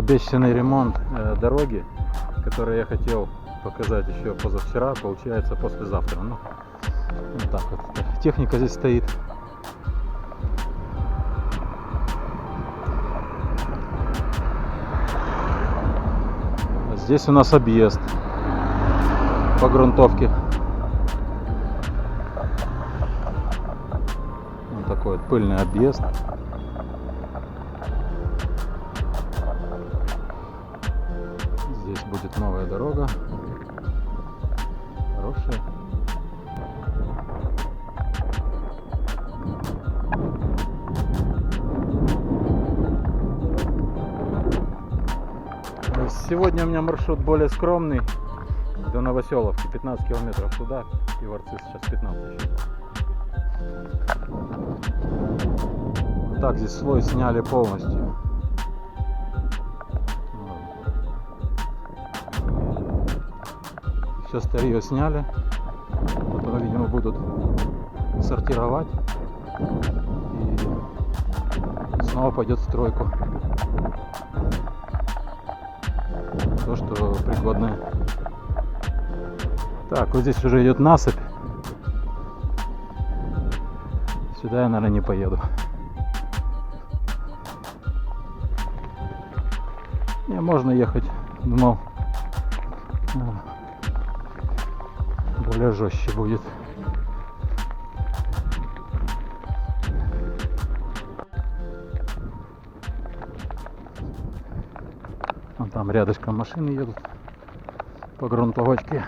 обещанный ремонт дороги, который я хотел показать еще позавчера, получается послезавтра. Ну, вот так вот. Техника здесь стоит. Здесь у нас объезд по грунтовке. Вот такой вот пыльный объезд. Здесь будет новая дорога. Хорошая. Сегодня у меня маршрут более скромный, до Новоселовки, 15 километров туда, и в Арциз сейчас 15. Вот так здесь слой сняли полностью. Все старье сняли, потом, видимо, будут сортировать и снова пойдет в стройку. То, что пригодное. Так, вот здесь уже идет насыпь. Сюда я, наверное, не поеду. Не, можно ехать, думал, более жестче будет. Вон там рядышком машины едут по грунтовочке.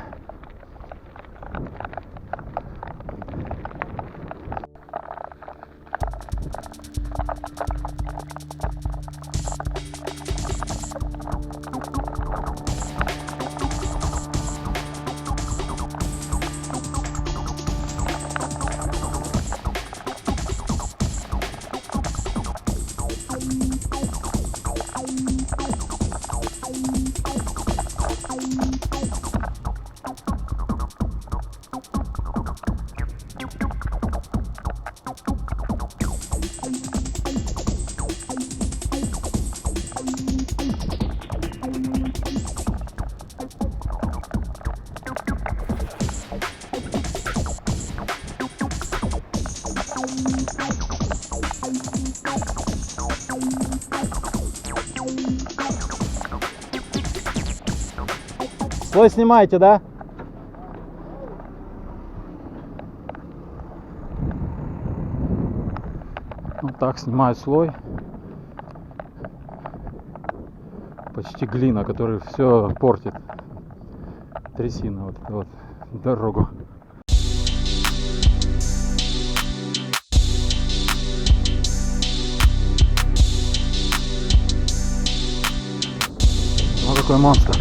Слой снимаете, да? Вот так снимают слой. Почти глина, который все портит. Трясина, вот дорогу. Вот такой монстр.